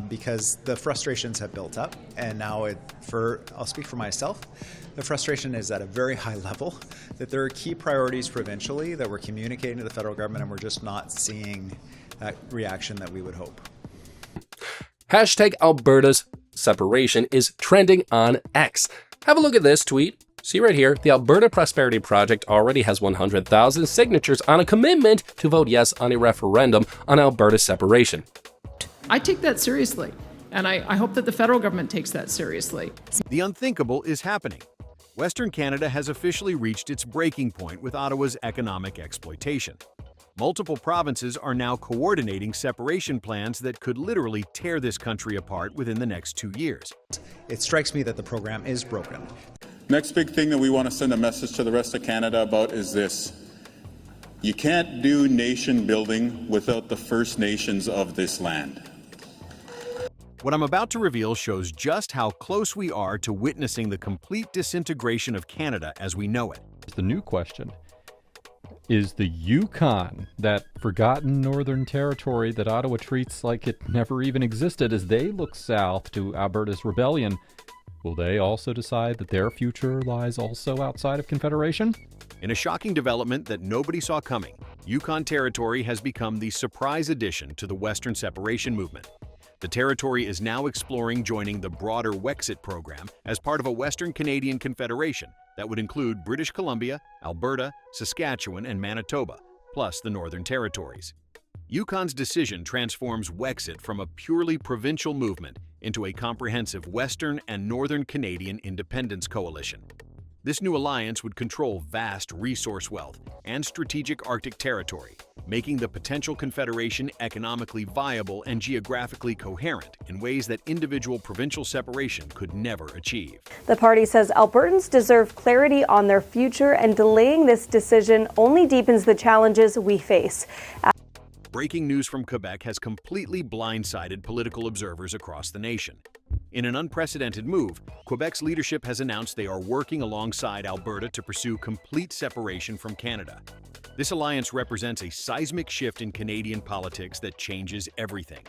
because the frustrations have built up, and now I'll speak for myself, the frustration is at a very high level, that there are key priorities provincially that we're communicating to the federal government, and we're just not seeing that reaction that we would hope. Hashtag Alberta's separation is trending on X. Have a look at this tweet. See right here, the Alberta Prosperity Project already has 100,000 signatures on a commitment to vote yes on a referendum on Alberta's separation. I take that seriously, and I hope that the federal government takes that seriously. The unthinkable is happening. Western Canada has officially reached its breaking point with Ottawa's economic exploitation. Multiple provinces are now coordinating separation plans that could literally tear this country apart within the next 2 years. It strikes me that the program is broken. Next big thing that we want to send a message to the rest of Canada about is this. You can't do nation building without the First Nations of this land. What I'm about to reveal shows just how close we are to witnessing the complete disintegration of Canada as we know it. The new question is the Yukon, that forgotten northern territory that Ottawa treats like it never even existed as they look south to Alberta's rebellion. Will they also decide that their future lies also outside of Confederation? In a shocking development that nobody saw coming, Yukon Territory has become the surprise addition to the Western separation movement. The territory is now exploring joining the broader WEXIT program as part of a Western Canadian Confederation that would include British Columbia, Alberta, Saskatchewan, and Manitoba, plus the Northern Territories. Yukon's decision transforms WEXIT from a purely provincial movement into a comprehensive Western and Northern Canadian independence coalition. This new alliance would control vast resource wealth and strategic Arctic territory, making the potential confederation economically viable and geographically coherent in ways that individual provincial separation could never achieve. The party says Albertans deserve clarity on their future, and delaying this decision only deepens the challenges we face. Breaking news from Quebec has completely blindsided political observers across the nation. In an unprecedented move, Quebec's leadership has announced they are working alongside Alberta to pursue complete separation from Canada. This alliance represents a seismic shift in Canadian politics that changes everything.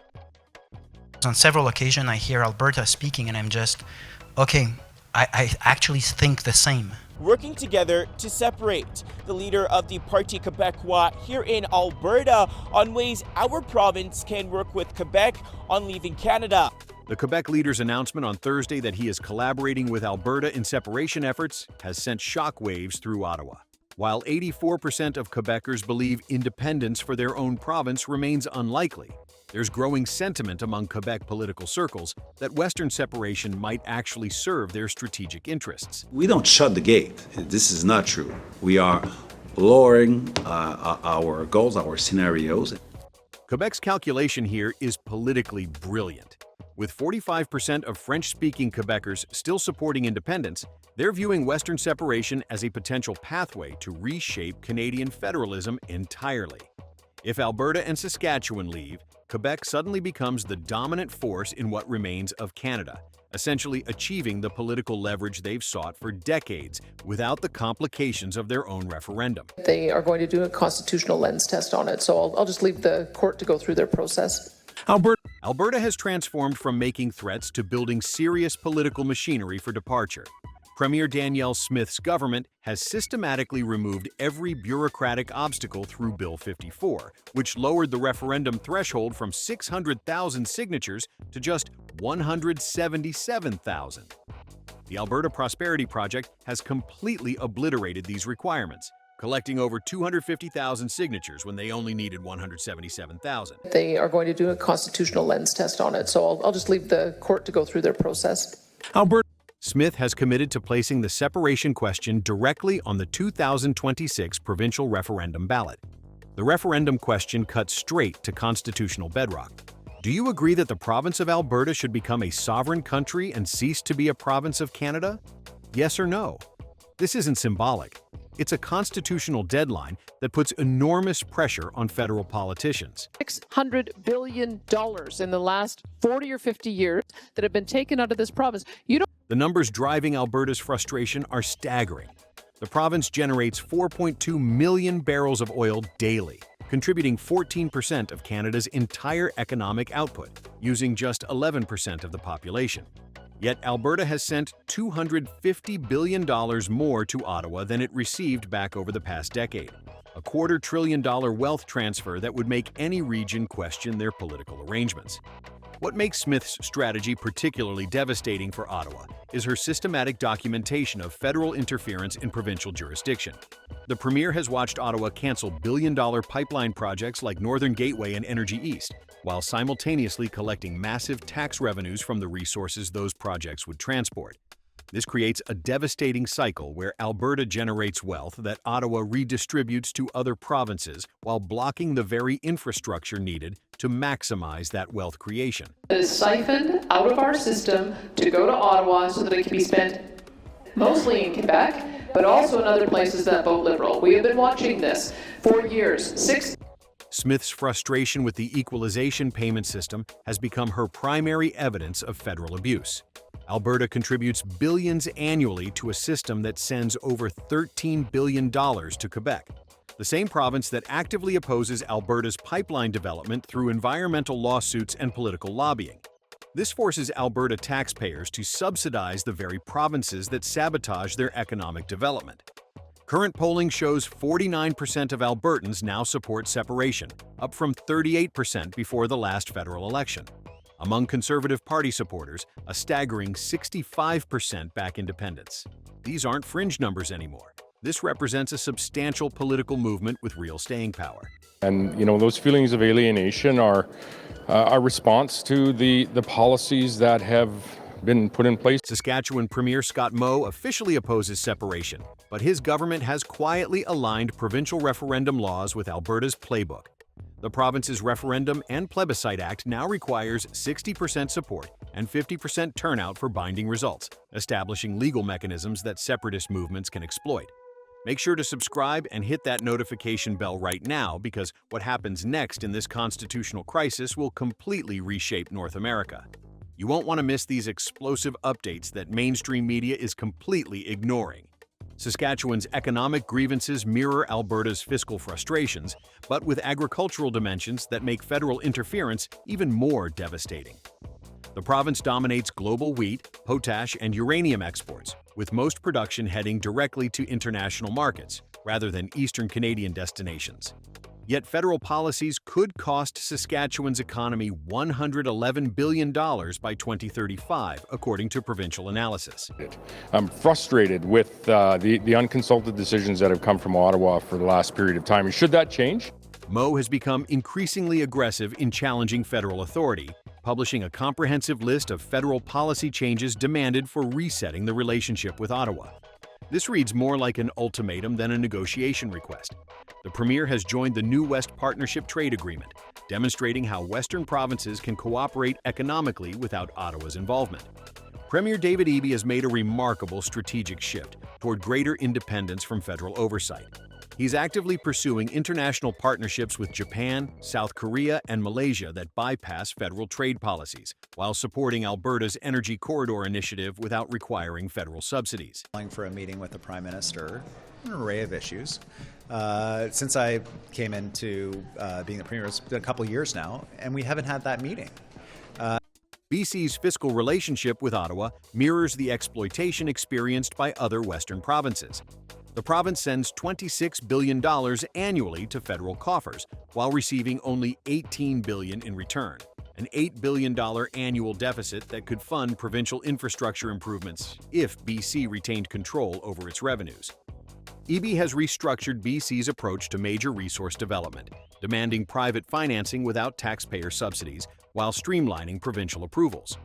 On several occasions, I hear Alberta speaking, and I'm just, okay, I actually think the same. Working together to separate. The leader of the Parti Québécois here in Alberta on ways our province can work with Quebec on leaving Canada. The Quebec leader's announcement on Thursday that he is collaborating with Alberta in separation efforts has sent shockwaves through Ottawa. While 84% of Quebecers believe independence for their own province remains unlikely, there's growing sentiment among Quebec political circles that Western separation might actually serve their strategic interests. We don't shut the gate. This is not true. We are lowering our goals, our scenarios. Quebec's calculation here is politically brilliant. With 45% of French-speaking Quebecers still supporting independence, they're viewing Western separation as a potential pathway to reshape Canadian federalism entirely. If Alberta and Saskatchewan leave, Quebec suddenly becomes the dominant force in what remains of Canada, essentially achieving the political leverage they've sought for decades without the complications of their own referendum. They are going to do a constitutional lens test on it, so I'll just leave the court to go through their process. Alberta has transformed from making threats to building serious political machinery for departure. Premier Danielle Smith's government has systematically removed every bureaucratic obstacle through Bill 54, which lowered the referendum threshold from 600,000 signatures to just 177,000. The Alberta Prosperity Project has completely obliterated these requirements, collecting over 250,000 signatures when they only needed 177,000. They are going to do a constitutional lens test on it, so I'll just leave the court to go through their process. Smith has committed to placing the separation question directly on the 2026 provincial referendum ballot. The referendum question cuts straight to constitutional bedrock. Do you agree that the province of Alberta should become a sovereign country and cease to be a province of Canada? Yes or no? This isn't symbolic. It's a constitutional deadline that puts enormous pressure on federal politicians. $600 billion in the last 40 or 50 years that have been taken out of this province. The numbers driving Alberta's frustration are staggering. The province generates 4.2 million barrels of oil daily. contributing 14% of Canada's entire economic output, using just 11% of the population. Yet Alberta has sent $250 billion more to Ottawa than it received back over the past decade, a $250 billion wealth transfer that would make any region question their political arrangements. What makes Smith's strategy particularly devastating for Ottawa is her systematic documentation of federal interference in provincial jurisdiction. The Premier has watched Ottawa cancel billion-dollar pipeline projects like Northern Gateway and Energy East, while simultaneously collecting massive tax revenues from the resources those projects would transport. This creates a devastating cycle where Alberta generates wealth that Ottawa redistributes to other provinces while blocking the very infrastructure needed to maximize that wealth creation. It is siphoned out of our system to go to Ottawa so that it can be spent mostly in Quebec, but also in other places that vote Liberal. We have been watching this for years. Smith's frustration with the equalization payment system has become her primary evidence of federal abuse. Alberta contributes billions annually to a system that sends over $13 billion to Quebec, the same province that actively opposes Alberta's pipeline development through environmental lawsuits and political lobbying. This forces Alberta taxpayers to subsidize the very provinces that sabotage their economic development. Current polling shows 49% of Albertans now support separation, up from 38% before the last federal election. Among Conservative Party supporters, a staggering 65% back independence. These aren't fringe numbers anymore. This represents a substantial political movement with real staying power. And, those feelings of alienation are a response to the policies that have been put in place. Saskatchewan Premier Scott Moe officially opposes separation, but his government has quietly aligned provincial referendum laws with Alberta's playbook. The province's Referendum and Plebiscite Act now requires 60% support and 50% turnout for binding results, establishing legal mechanisms that separatist movements can exploit. Make sure to subscribe and hit that notification bell right now, because what happens next in this constitutional crisis will completely reshape North America. You won't want to miss these explosive updates that mainstream media is completely ignoring. Saskatchewan's economic grievances mirror Alberta's fiscal frustrations, but with agricultural dimensions that make federal interference even more devastating. The province dominates global wheat, potash, and uranium exports, with most production heading directly to international markets, rather than Eastern Canadian destinations. Yet federal policies could cost Saskatchewan's economy $111 billion by 2035, according to provincial analysis. I'm frustrated with the unconsulted decisions that have come from Ottawa for the last period of time. Should that change? Moe has become increasingly aggressive in challenging federal authority, publishing a comprehensive list of federal policy changes demanded for resetting the relationship with Ottawa. This reads more like an ultimatum than a negotiation request. The Premier has joined the New West Partnership Trade Agreement, demonstrating how Western provinces can cooperate economically without Ottawa's involvement. Premier David Eby has made a remarkable strategic shift toward greater independence from federal oversight. He's actively pursuing international partnerships with Japan, South Korea, and Malaysia that bypass federal trade policies, while supporting Alberta's Energy Corridor initiative without requiring federal subsidies. For a meeting with the Prime Minister, an array of issues. Since I came into being the Premier, it's been a couple years now, and we haven't had that meeting. BC's fiscal relationship with Ottawa mirrors the exploitation experienced by other Western provinces. The province sends $26 billion annually to federal coffers, while receiving only $18 billion in return, an $8 billion annual deficit that could fund provincial infrastructure improvements if BC retained control over its revenues. Eby has restructured BC's approach to major resource development, demanding private financing without taxpayer subsidies, while streamlining provincial approvals.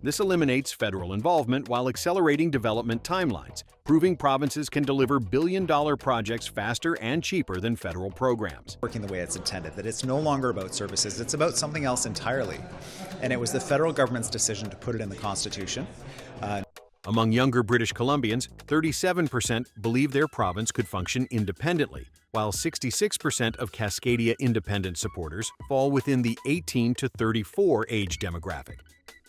This eliminates federal involvement while accelerating development timelines, proving provinces can deliver billion-dollar projects faster and cheaper than federal programs. Working the way it's intended, that it's no longer about services, it's about something else entirely. And it was the federal government's decision to put it in the Constitution. Among younger British Columbians, 37% believe their province could function independently, while 66% of Cascadia independent supporters fall within the 18 to 34 age demographic.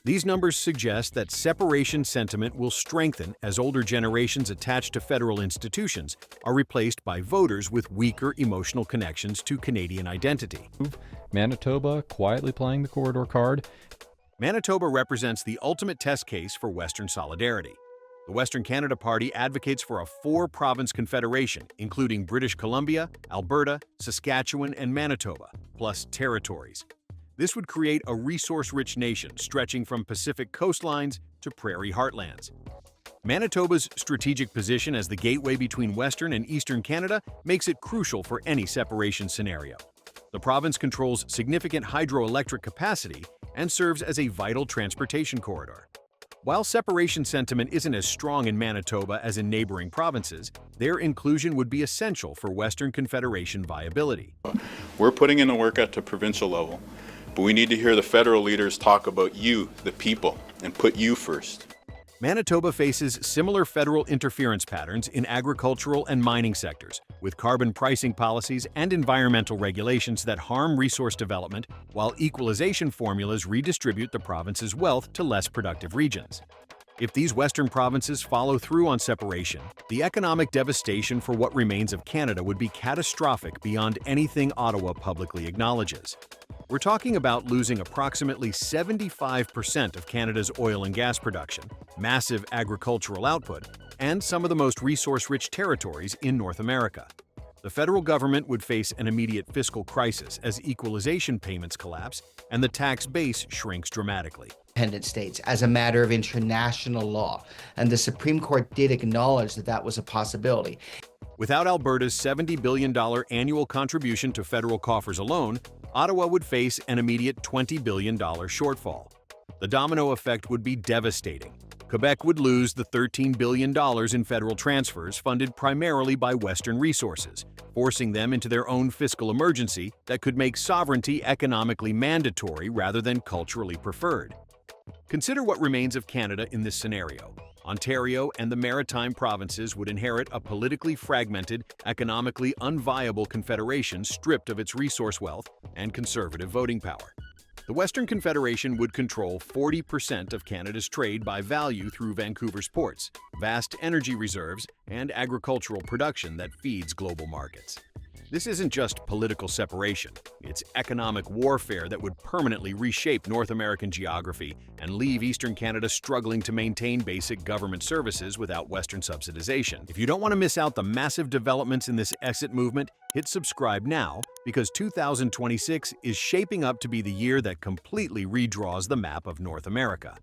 These numbers suggest that separation sentiment will strengthen as older generations attached to federal institutions are replaced by voters with weaker emotional connections to Canadian identity. Manitoba quietly playing the corridor card. Manitoba represents the ultimate test case for Western solidarity. The Western Canada Party advocates for a 4-province confederation, including British Columbia, Alberta, Saskatchewan, and Manitoba, plus territories. This would create a resource-rich nation stretching from Pacific coastlines to prairie heartlands. Manitoba's strategic position as the gateway between Western and Eastern Canada makes it crucial for any separation scenario. The province controls significant hydroelectric capacity and serves as a vital transportation corridor. While separation sentiment isn't as strong in Manitoba as in neighboring provinces, their inclusion would be essential for Western Confederation viability. We're putting in the work at the provincial level, but we need to hear the federal leaders talk about you, the people, and put you first. Manitoba faces similar federal interference patterns in agricultural and mining sectors, with carbon pricing policies and environmental regulations that harm resource development, while equalization formulas redistribute the province's wealth to less productive regions. If these Western provinces follow through on separation, the economic devastation for what remains of Canada would be catastrophic beyond anything Ottawa publicly acknowledges. We're talking about losing approximately 75% of Canada's oil and gas production, massive agricultural output, and some of the most resource-rich territories in North America. The federal government would face an immediate fiscal crisis as equalization payments collapse and the tax base shrinks dramatically. Independent states as a matter of international law, and the Supreme Court did acknowledge that that was a possibility. Without Alberta's $70 billion annual contribution to federal coffers alone, Ottawa would face an immediate $20 billion shortfall. The domino effect would be devastating. Quebec would lose the $13 billion in federal transfers funded primarily by Western resources, forcing them into their own fiscal emergency that could make sovereignty economically mandatory rather than culturally preferred. Consider what remains of Canada in this scenario. Ontario and the Maritime provinces would inherit a politically fragmented, economically unviable confederation stripped of its resource wealth and conservative voting power. The Western Confederation would control 40% of Canada's trade by value through Vancouver's ports, vast energy reserves, and agricultural production that feeds global markets. This isn't just political separation, it's economic warfare that would permanently reshape North American geography and leave Eastern Canada struggling to maintain basic government services without Western subsidization. If you don't want to miss out the massive developments in this exit movement, hit subscribe now, because 2026 is shaping up to be the year that completely redraws the map of North America.